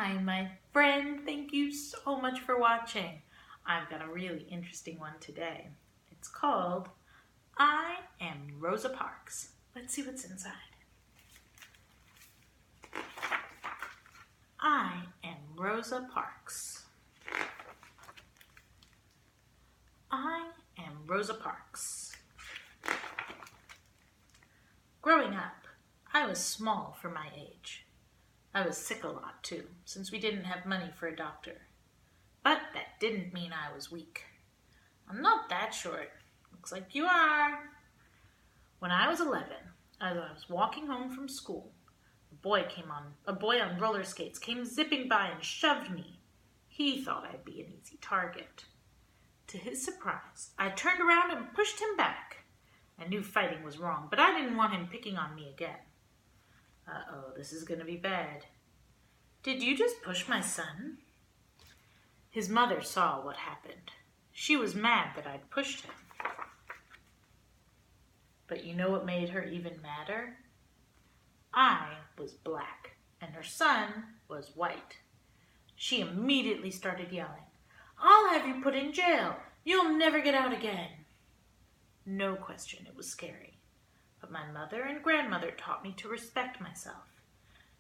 Hi, my friend. Thank you so much for watching. I've got a really interesting one today. It's called I Am Rosa Parks. Let's see what's inside. I am Rosa Parks. I am Rosa Parks. Growing up, I was small for my age. I was sick a lot too, since we didn't have money for a doctor. But that didn't mean I was weak. I'm not that short. Looks like you are. When I was 11, as I was walking home from school, a boy on roller skates came zipping by and shoved me. He thought I'd be an easy target. To his surprise, I turned around and pushed him back. I knew fighting was wrong, but I didn't want him picking on me again. Uh-oh, this is going to be bad. Did you just push my son? His mother saw what happened. She was mad that I'd pushed him. But you know what made her even madder? I was black, and her son was white. She immediately started yelling, "I'll have you put in jail. You'll never get out again." No question, it was scary. But my mother and grandmother taught me to respect myself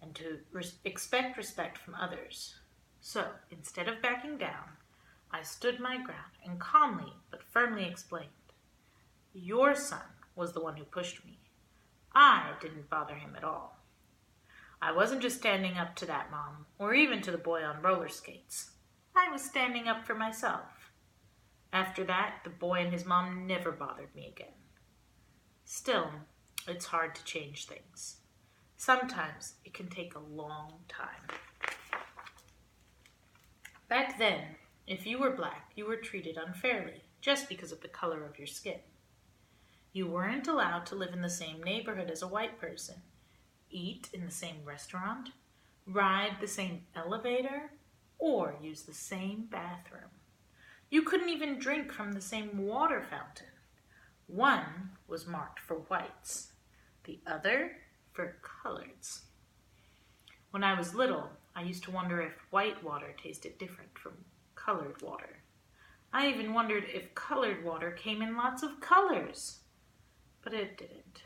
and to expect respect from others. So, instead of backing down, I stood my ground and calmly but firmly explained, "Your son was the one who pushed me. I didn't bother him at all." I wasn't just standing up to that mom or even to the boy on roller skates. I was standing up for myself. After that, the boy and his mom never bothered me again. Still, it's hard to change things. Sometimes it can take a long time. Back then, if you were black, you were treated unfairly just because of the color of your skin. You weren't allowed to live in the same neighborhood as a white person, eat in the same restaurant, ride the same elevator, or use the same bathroom. You couldn't even drink from the same water fountain. One was marked for whites, the other for coloreds. When I was little, I used to wonder if white water tasted different from colored water. I even wondered if colored water came in lots of colors. But it didn't.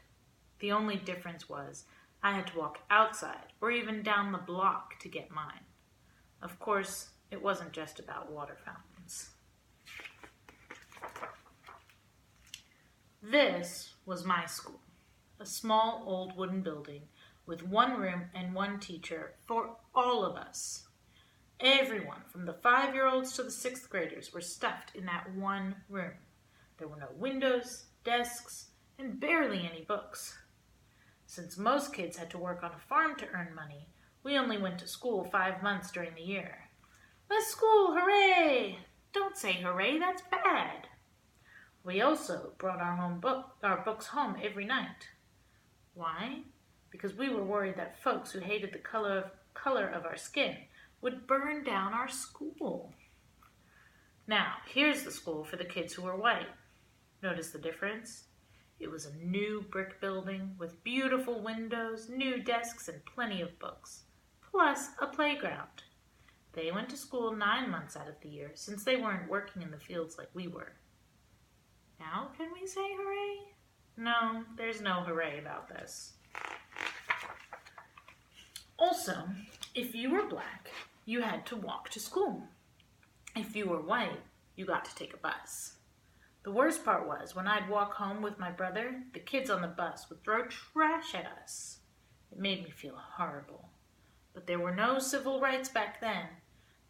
The only difference was I had to walk outside or even down the block to get mine. Of course, it wasn't just about water fountains. This was my school, a small old wooden building with one room and one teacher for all of us. Everyone from the 5-year-olds to the 6th graders were stuffed in that one room. There were no windows, desks, and barely any books. Since most kids had to work on a farm to earn money, we only went to school 5 months during the year. "Less school, hooray!" Don't say hooray, that's bad. We also brought our books home every night. Why? Because we were worried that folks who hated the color of our skin would burn down our school. Now, here's the school for the kids who were white. Notice the difference? It was a new brick building with beautiful windows, new desks, and plenty of books, plus a playground. They went to school 9 months out of the year since they weren't working in the fields like we were. Now can we say hooray? No, there's no hooray about this. Also, if you were black, you had to walk to school. If you were white, you got to take a bus. The worst part was when I'd walk home with my brother, the kids on the bus would throw trash at us. It made me feel horrible. But there were no civil rights back then.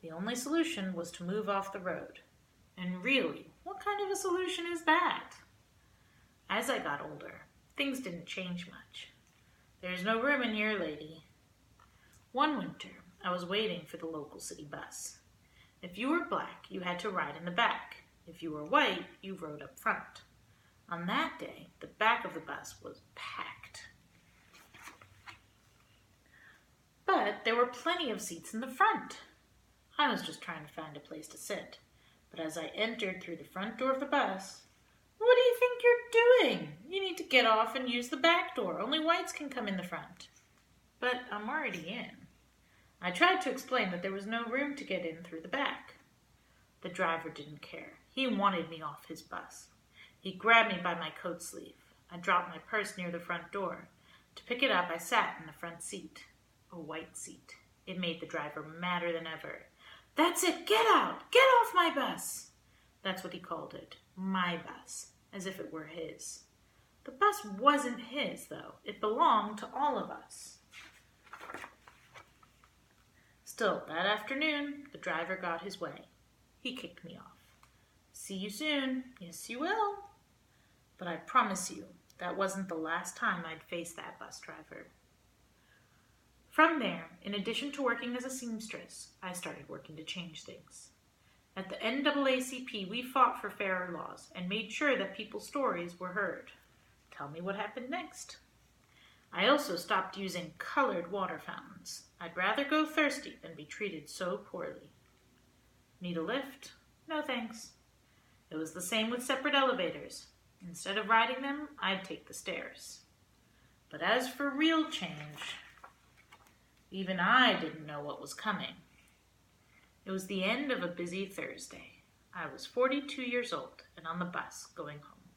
The only solution was to move off the road. And really, what kind of a solution is that? As I got older, things didn't change much. "There's no room in here, lady." One winter, I was waiting for the local city bus. If you were black, you had to ride in the back. If you were white, you rode up front. On that day, the back of the bus was packed. But there were plenty of seats in the front. I was just trying to find a place to sit. But as I entered through the front door of the bus, "What do you think you're doing? You need to get off and use the back door. Only whites can come in the front." But I'm already in. I tried to explain that there was no room to get in through the back. The driver didn't care. He wanted me off his bus. He grabbed me by my coat sleeve. I dropped my purse near the front door. To pick it up, I sat in the front seat. A white seat. It made the driver madder than ever. "That's it! Get out! Get off my bus!" That's what he called it. My bus. As if it were his. The bus wasn't his, though. It belonged to all of us. Still, that afternoon, the driver got his way. He kicked me off. "See you soon." "Yes, you will." But I promise you, that wasn't the last time I'd face that bus driver. From there, in addition to working as a seamstress, I started working to change things. At the NAACP, we fought for fairer laws and made sure that people's stories were heard. Tell me what happened next. I also stopped using colored water fountains. I'd rather go thirsty than be treated so poorly. Need a lift? No thanks. It was the same with separate elevators. Instead of riding them, I'd take the stairs. But as for real change, even I didn't know what was coming. It was the end of a busy Thursday. I was 42 years old and on the bus going home.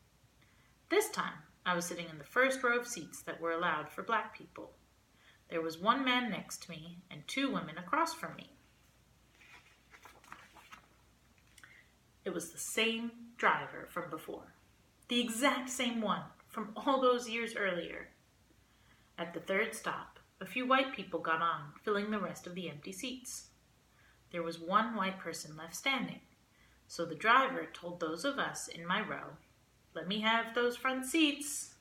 This time, I was sitting in the first row of seats that were allowed for black people. There was one man next to me and two women across from me. It was the same driver from before. The exact same one from all those years earlier. At the third stop, a few white people got on, filling the rest of the empty seats. There was one white person left standing, so the driver told those of us in my row, "Let me have those front seats."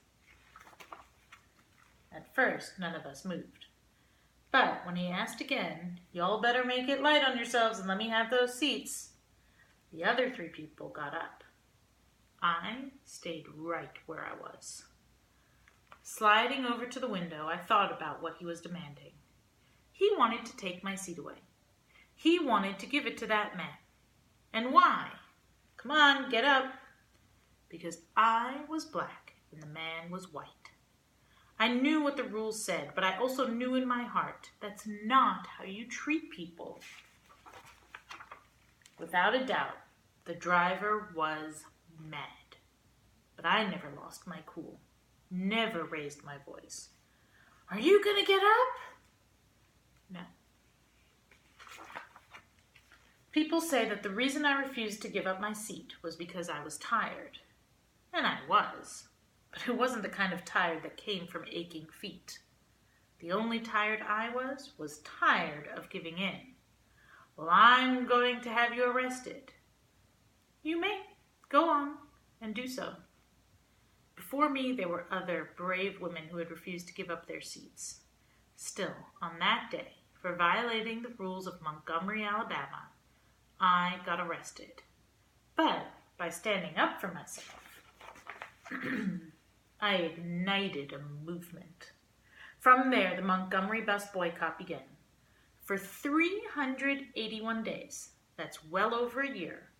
At first, none of us moved. But when he asked again, "Y'all better make it light on yourselves and let me have those seats," the other three people got up. I stayed right where I was. Sliding over to the window, I thought about what he was demanding. He wanted to take my seat away. He wanted to give it to that man. And why? Come on, get up. Because I was black and the man was white. I knew what the rules said, but I also knew in my heart that's not how you treat people. Without a doubt, the driver was mad. But I never lost my cool. Never raised my voice. "Are you going to get up?" No. People say that the reason I refused to give up my seat was because I was tired. And I was. But it wasn't the kind of tired that came from aching feet. The only tired I was tired of giving in. "Well, I'm going to have you arrested." "You may. Go on and do so." Before me, there were other brave women who had refused to give up their seats. Still, on that day, for violating the rules of Montgomery, Alabama, I got arrested. But by standing up for myself, I ignited a movement. From there, the Montgomery bus boycott began. For 381 days, that's well over a year,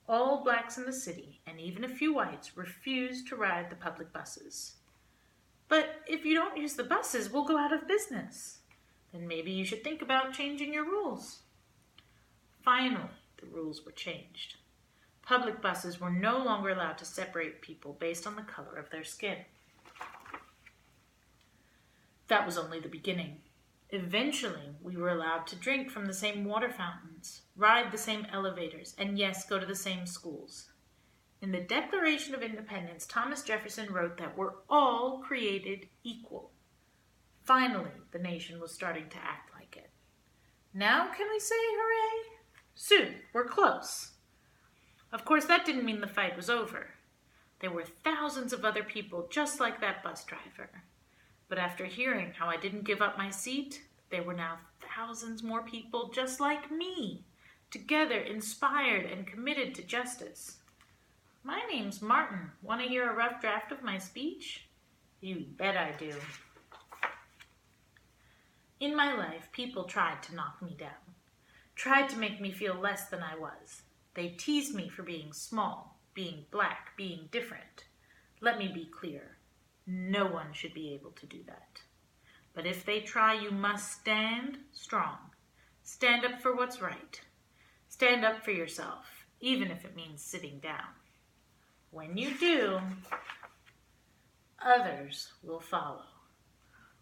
all blacks in the city, and even a few whites, refused to ride the public buses. "But if you don't use the buses, we'll go out of business. Then maybe you should think about changing your rules." Finally, the rules were changed. Public buses were no longer allowed to separate people based on the color of their skin. That was only the beginning. Eventually, we were allowed to drink from the same water fountains, ride the same elevators, and yes, go to the same schools. In the Declaration of Independence, Thomas Jefferson wrote that we're all created equal. Finally, the nation was starting to act like it. Now can we say hooray? Soon, we're close. Of course, that didn't mean the fight was over. There were thousands of other people just like that bus driver. But after hearing how I didn't give up my seat, there were now thousands more people just like me, together inspired and committed to justice. "My name's Martin. Want to hear a rough draft of my speech?" You bet I do. In my life, people tried to knock me down, tried to make me feel less than I was. They teased me for being small, being black, being different. Let me be clear. No one should be able to do that. But if they try, you must stand strong Stand up for what's right. Stand up for yourself, even if it means sitting down. When you do, others will follow.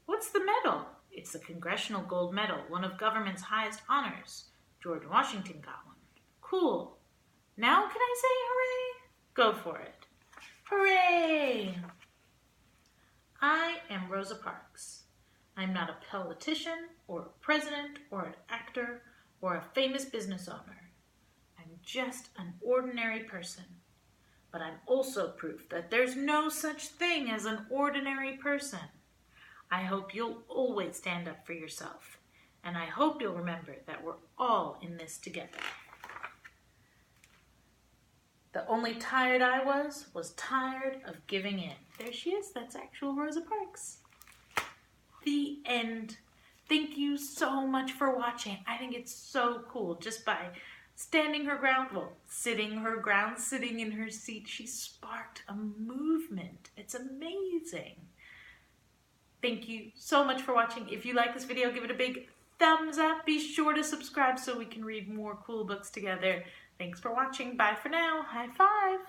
What's the medal? It's the Congressional Gold Medal, one of government's highest honors. George Washington got one. Cool. Now can I say hooray? Go for it. Hooray! I am Rosa Parks. I'm not a politician or a president or an actor or a famous business owner. I'm just an ordinary person. But I'm also proof that there's no such thing as an ordinary person. I hope you'll always stand up for yourself. And I hope you'll remember that we're all in this together. The only tired I was tired of giving in. There she is. That's actual Rosa Parks. The end. Thank you so much for watching. I think it's so cool. Just by standing her ground, sitting her ground, sitting in her seat, she sparked a movement. It's amazing. Thank you so much for watching. If you like this video, give it a big thumbs up. Be sure to subscribe so we can read more cool books together. Thanks for watching. Bye for now. High five.